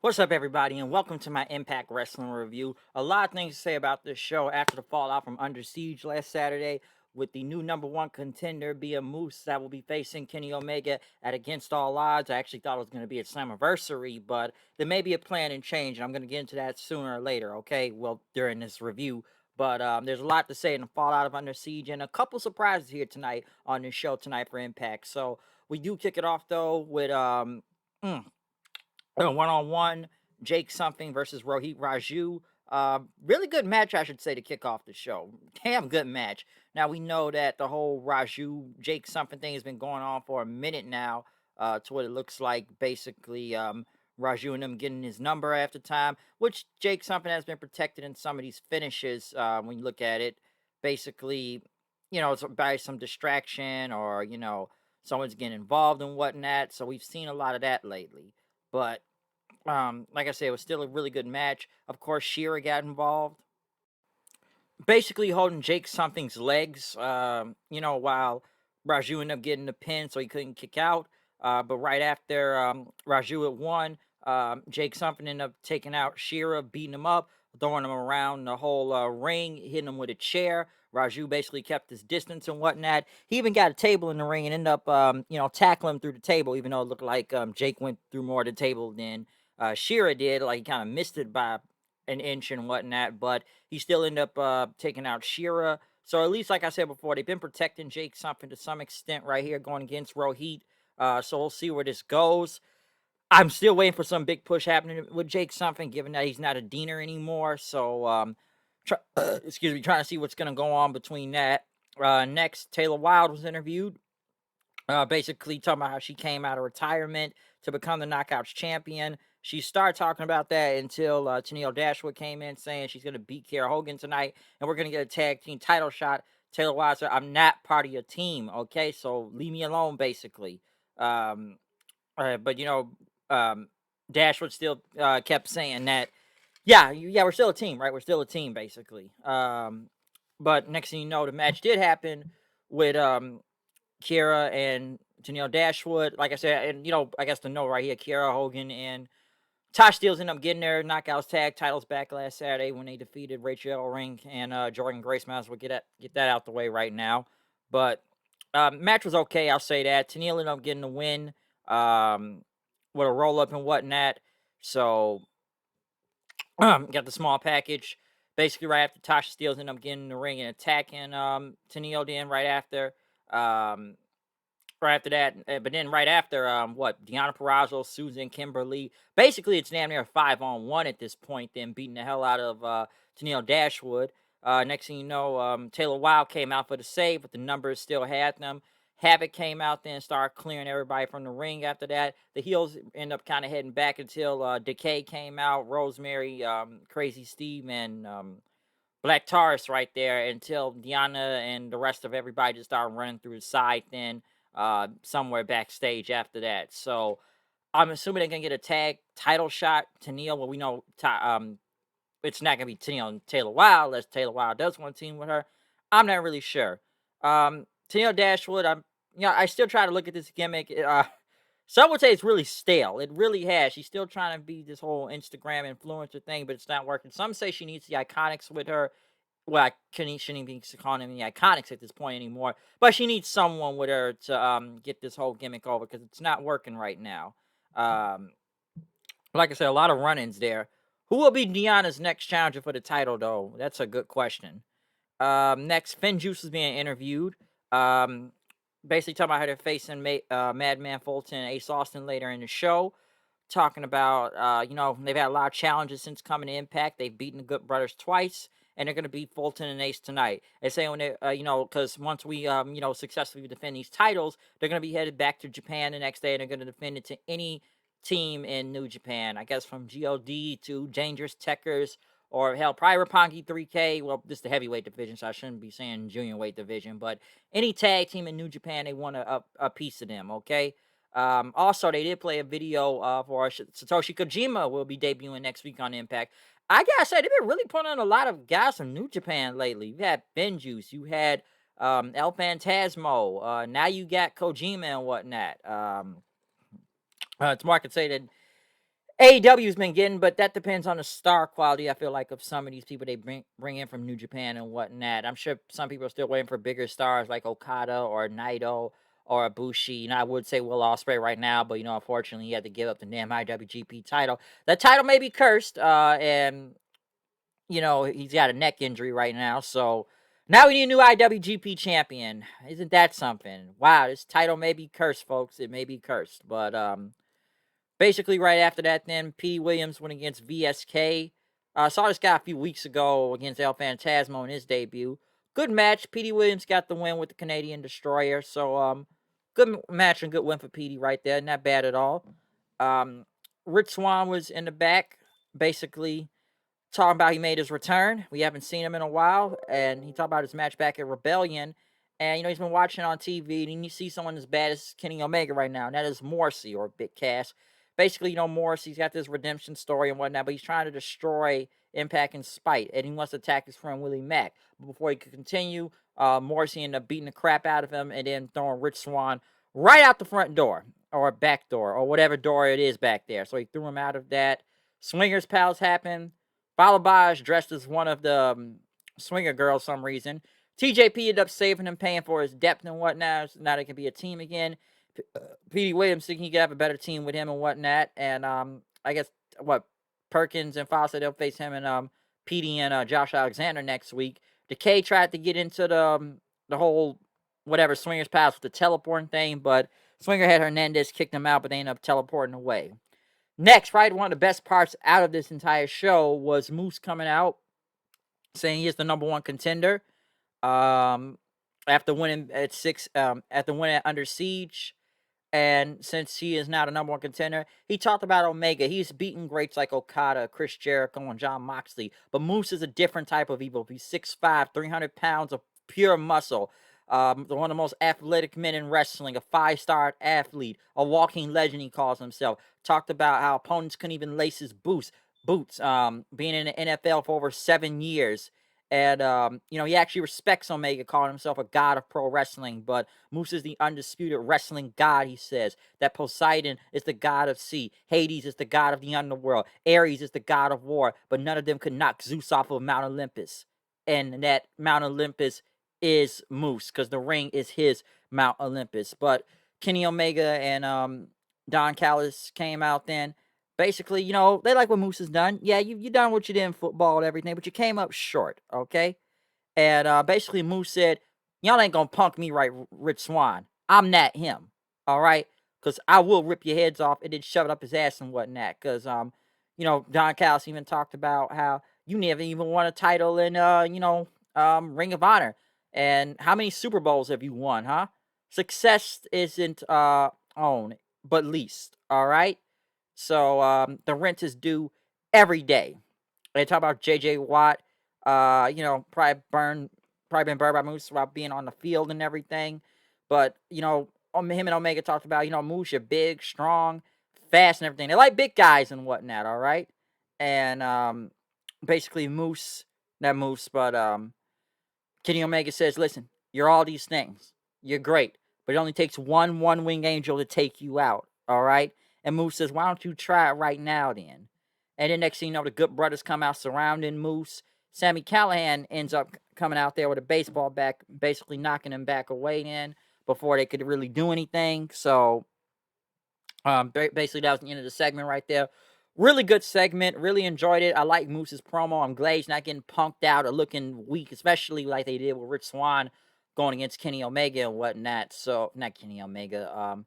What's up, everybody, and welcome to my Impact Wrestling review. A lot of things to say about this show after the fallout from Under Siege last Saturday, with the new number one contender being Moose that will be facing Kenny Omega at Against All Odds. I actually thought it was going to be a Slammiversary, but there may be a plan and change, and I'm going to get into that sooner or later, okay? Well, during this review. But there's a lot to say in the fallout of Under Siege, and a couple surprises here tonight on this show tonight for Impact. So we do kick it off, though, with one-on-one Jake something versus Rohit Raju. Really good match, I should say, to kick off the show. Damn good match. Now we know that the whole Raju Jake something thing has been going on for a minute now. To what it looks like, basically, Raju and him getting his number after time, which Jake something has been protected in some of these finishes. When you look at it, basically, it's by some distraction or someone's getting involved and whatnot. So we've seen a lot of that lately. But like I said, it was still a really good match. Of course, Shearer got involved, basically holding Jake something's legs. While Raju ended up getting the pin, so he couldn't kick out. But right after Raju had won, Jake something ended up taking out Shearer, beating him up, throwing him around the whole ring, hitting him with a chair. Raju basically kept his distance and whatnot. He even got a table in the ring and ended up, tackling him through the table, even though it looked like Jake went through more of the table than Shearer did. Like, he kind of missed it by an inch and whatnot, but he still ended up taking out Shearer. So at least, like I said before, they've been protecting Jake something to some extent right here going against Rohit. So we'll see where this goes. I'm still waiting for some big push happening with Jake something, given that he's not a Diener anymore. So, excuse me, trying to see what's going to go on between that. Next, Taylor Wilde was interviewed, basically talking about how she came out of retirement to become the Knockouts champion. She started talking about that until Tennille Dashwood came in saying she's going to beat Kiera Hogan tonight, and we're going to get a tag team title shot. Taylor Wilde said, "I'm not part of your team, okay? So leave me alone," basically. Um, but Dashwood still kept saying that, yeah, we're still a team, right? We're still a team, basically. But next thing you know, the match did happen with Kiera and Tennille Dashwood. Like I said, and I guess the note right here, Kiera Hogan and Tosh Steels ended up getting their Knockouts tag titles back last Saturday when they defeated Rachel Ring and Jordan Grace. Might as well get that out the way right now. But match was okay, I'll say that. Tennille ended up getting the win with a roll up and whatnot. So got the small package. Basically, right after Tasha Steelz ended up getting in the ring and attacking Tennille. Then um, right after that, but then right after, Deonna Purrazzo, Susan, Kimberly. Basically, it's damn near a 5-on-1 at this point. Then beating the hell out of Tennille Dashwood. Next thing you know, Taylor Wilde came out for the save, but the numbers still had them. Havoc came out then and started clearing everybody from the ring after that. The heels end up kind of heading back until Decay came out, Rosemary, Crazy Steve, and Black Taurus right there until Deanna and the rest of everybody just started running through the side then somewhere backstage after that. So I'm assuming they're going to get a tag title shot to Neil. Well, we know it's not going to be Tennille and Taylor Wilde unless Taylor Wilde does want to team with her. I'm not really sure. Tennille Dashwood, I still try to look at this gimmick. Some would say it's really stale. It really has. She's still trying to be this whole Instagram influencer thing, but it's not working. Some say she needs the Iconics with her. Well, I shouldn't even be calling them the Iconics at this point anymore. But she needs someone with her to get this whole gimmick over because it's not working right now. Um, like I said, a lot of run-ins there. Who will be Deanna's next challenger for the title, though? That's a good question. Next, Finn Juice is being interviewed. Um, basically talking about how they're facing Madman Fulton and Ace Austin later in the show. Talking about, they've had a lot of challenges since coming to Impact. They've beaten the Good Brothers twice, and they're going to beat Fulton and Ace tonight. They say when they, because once we, successfully defend these titles, they're going to be headed back to Japan the next day, and they're going to defend it to any team in New Japan. I guess from GOD to Dangerous Techers, or hell, probably Roppongi 3K. Well, this is the heavyweight division, so I shouldn't be saying junior weight division. But any tag team in New Japan, they want a piece of them, okay? Also, they did play a video for Satoshi Kojima will be debuting next week on Impact. I gotta say, they've been really putting on a lot of guys from New Japan lately. You had Ben Juice, you had El Phantasmo, now you got Kojima and whatnot. Tomorrow I could say that AEW's been getting, but that depends on the star quality. I feel like of some of these people they bring in from New Japan and whatnot. I'm sure some people are still waiting for bigger stars like Okada or Naito or Ibushi. I would say Will Ospreay right now, but unfortunately, he had to give up the damn IWGP title. That title may be cursed, and he's got a neck injury right now. So now we need a new IWGP champion. Isn't that something? Wow, this title may be cursed, folks. It may be cursed, but basically, right after that, then P. Williams went against VSK. Saw this guy a few weeks ago against El Phantasmo in his debut. Good match. Petey Williams got the win with the Canadian Destroyer. So, good match and good win for Petey right there. Not bad at all. Rich Swann was in the back, basically talking about he made his return. We haven't seen him in a while, and he talked about his match back at Rebellion. And he's been watching on TV, and you see someone as bad as Kenny Omega right now, and that is Morrissey or Big Cass. Basically, Morrissey's got this redemption story and whatnot, but he's trying to destroy Impact and Spite, and he wants to attack his friend Willie Mack. But before he could continue, Morrissey ended up beating the crap out of him and then throwing Rich Swann right out the front door or back door or whatever door it is back there. So he threw him out of that. Swingers Pals happened. Balabaj dressed as one of the swinger girls some reason. TJP ended up saving him, paying for his depth and whatnot. So now they can be a team again. Petey Williams thinking he could have a better team with him and whatnot. And I guess Perkins and Fawcett, they'll face him and Petey and Josh Alexander next week. Decay tried to get into the whole whatever swingers pass with the teleporting thing, but Swinger had Hernandez kicked him out, but they ended up teleporting away. Next, right, one of the best parts out of this entire show was Moose coming out saying he is the number one contender. After winning at after winning at Under Siege, and since he is now the number one contender, he talked about Omega. He's beaten greats like Okada, Chris Jericho, and Jon Moxley. But Moose is a different type of evil. He's 6'5", 300 pounds of pure muscle. One of the most athletic men in wrestling, a 5-star athlete, a walking legend, he calls himself. Talked about how opponents couldn't even lace his boots. Being in the NFL for over 7 years. And, he actually respects Omega, calling himself a god of pro wrestling. But Moose is the undisputed wrestling god, he says. That Poseidon is the god of sea. Hades is the god of the underworld. Ares is the god of war. But none of them could knock Zeus off of Mount Olympus. And that Mount Olympus is Moose, because the ring is his Mount Olympus. But Kenny Omega and Don Callis came out then. Basically, they like what Moose has done. Yeah, you done what you did in football and everything, but you came up short, okay? And basically Moose said, y'all ain't gonna punk me right, Rich Swann. I'm not him, all right? Because I will rip your heads off and then shove it up his ass and whatnot. Because, Don Callis even talked about how you never even won a title in, Ring of Honor. And how many Super Bowls have you won, huh? Success isn't owned, but leased, all right? So the rent is due every day. They talk about J.J. Watt, probably been burned by Moose about being on the field and everything. But, him and Omega talked about, Moose, you're big, strong, fast and everything. They like big guys and whatnot, all right? And basically Moose, not Moose, but Kenny Omega says, listen, you're all these things. You're great. But it only takes one wing angel to take you out, all right? And Moose says, why don't you try it right now then? And then next thing you know, the Good Brothers come out surrounding Moose. Sammy Callahan ends up coming out there with a baseball bat, basically knocking him back away then before they could really do anything. So basically that was the end of the segment right there. Really good segment. Really enjoyed it. I like Moose's promo. I'm glad he's not getting punked out or looking weak, especially like they did with Rich Swann going against Kenny Omega and whatnot. So, not Kenny Omega.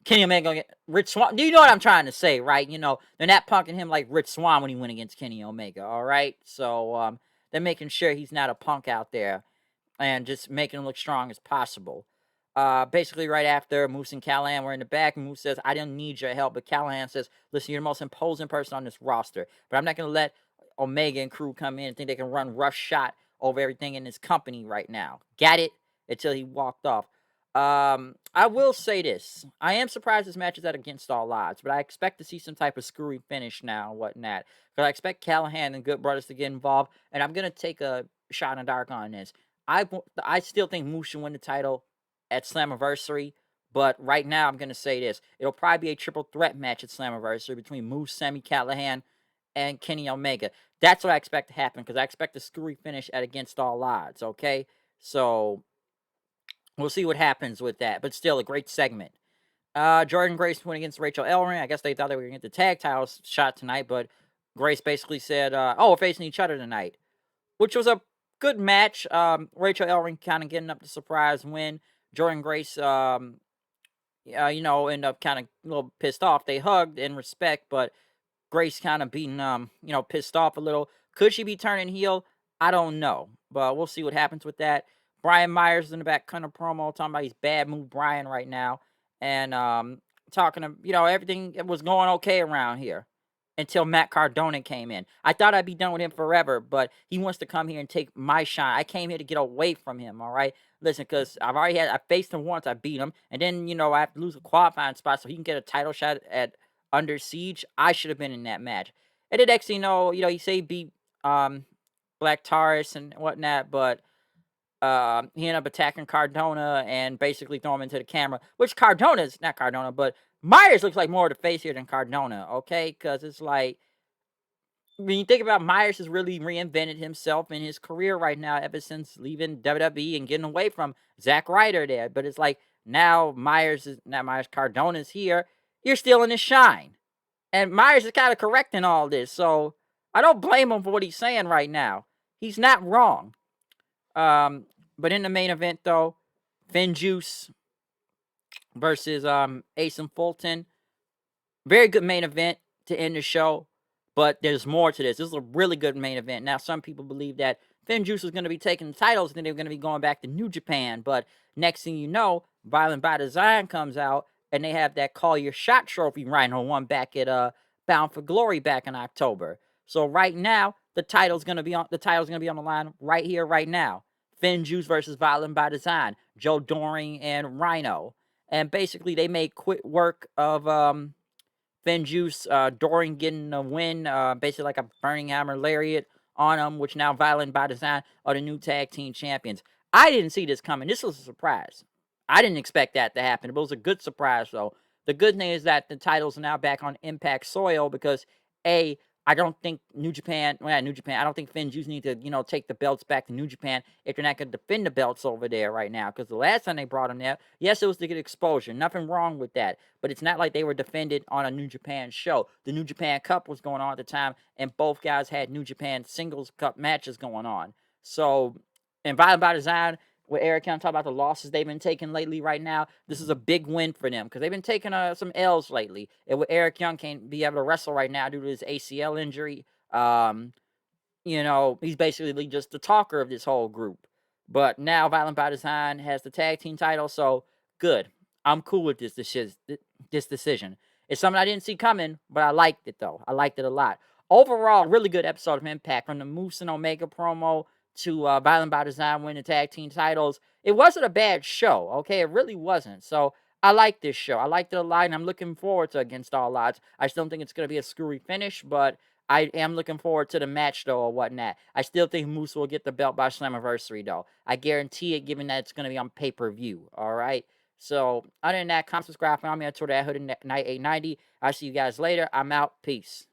Kenny Omega, Rich Swann. Do you know what I'm trying to say, right? They're not punking him like Rich Swann when he went against Kenny Omega, all right? So, they're making sure he's not a punk out there and just making him look strong as possible. Basically, right after Moose and Callahan were in the back, Moose says, I didn't need your help. But Callahan says, listen, you're the most imposing person on this roster. But I'm not going to let Omega and crew come in and think they can run rough shot over everything in this company right now. Got it? Until he walked off. I will say this. I am surprised this match is at against all odds, but I expect to see some type of screwy finish now and whatnot. Because I expect Callahan and Good Brothers to get involved, and I'm going to take a shot in the dark on this. I still think Moose should win the title at Slammiversary, But right now, I'm going to say this. It'll probably be a triple threat match at Slammiversary between Moose, Sami Callihan, and Kenny Omega. That's what I expect to happen because I expect a screwy finish at Against All Odds, okay? So we'll see what happens with that. But still, a great segment. Jordan Grace went against Rachel Ellering. I guess they thought they were going to get the tag titles shot tonight, but Grace basically said, oh, we're facing each other tonight, which was a good match. Rachel Ellering kind of getting up the surprise win. Jordan Grace, ended up kind of a little pissed off. They hugged in respect, but Grace kind of being, pissed off a little. Could she be turning heel? I don't know, but we'll see what happens with that. Brian Myers is in the back, kind of promo, talking about he's bad move Brian right now, and talking to everything was going okay around here until Matt Cardona came in. I thought I'd be done with him forever, but he wants to come here and take my shine. I came here to get away from him. All right, listen, because I faced him once, I beat him, and then I have to lose a qualifying spot so he can get a title shot at Under Siege. I should have been in that match. And the next thing you say he beat Black Taurus and whatnot, but he ended up attacking Cardona and basically throw him into the camera. Which Cardona's not Cardona, but Myers looks like more of the face here than Cardona. Okay, because it's like when you think about Myers has really reinvented himself in his career right now ever since leaving WWE and getting away from Zack Ryder there. But it's like now Cardona's here. You're stealing his shine. And Myers is kind of correcting all this. So I don't blame him for what he's saying right now. He's not wrong. But in the main event, though, Finn Juice versus Ace and Fulton. Very good main event to end the show. But there's more to this. This is a really good main event. Now, some people believe that Finn Juice was going to be taking the titles and then they were going to be going back to New Japan. But next thing you know, Violent by Design comes out and they have that Call Your Shot trophy Rhino won back at Bound for Glory back in October. So right now, the title's going to be on the line right here, right now. Finn Juice versus Violent by Design, Joe Doring and Rhino. And basically they made quick work of Finn Juice, Doring getting a win, basically like a Burning Hammer Lariat on him, which now Violent by Design are the new tag team champions. I didn't see this coming. This was a surprise. I didn't expect that to happen, but it was a good surprise, though. The good thing is that the titles are now back on Impact soil because, A, I don't think New Japan, I don't think Finn Juice need to, take the belts back to New Japan if they're not going to defend the belts over there right now. Because the last time they brought them there, yes, it was to get exposure. Nothing wrong with that. But it's not like they were defended on a New Japan show. The New Japan Cup was going on at the time, and both guys had New Japan Singles Cup matches going on. So, and Violent by Design, with Eric Young talk about the losses they've been taking lately right now, this is a big win for them because they've been taking some L's lately. And with Eric Young can't be able to wrestle right now due to his ACL injury, he's basically just the talker of this whole group. But now Violent by Design has the tag team title, so good. I'm cool with this decision. It's something I didn't see coming, but I liked it, though. I liked it a lot. Overall, really good episode of Impact. From the Moose and Omega promo to Violent by Design winning tag team titles. It wasn't a bad show, okay? It really wasn't. So I like this show. I liked it a lot, and I'm looking forward to Against All Odds. I still think it's going to be a screwy finish, but I am looking forward to the match, though, or whatnot. I still think Moose will get the belt by Slammiversary, though. I guarantee it, given that it's going to be on pay-per-view, all right? So, other than that, comment, subscribe, follow me on Twitter at HoodNight890. I'll see you guys later. I'm out. Peace.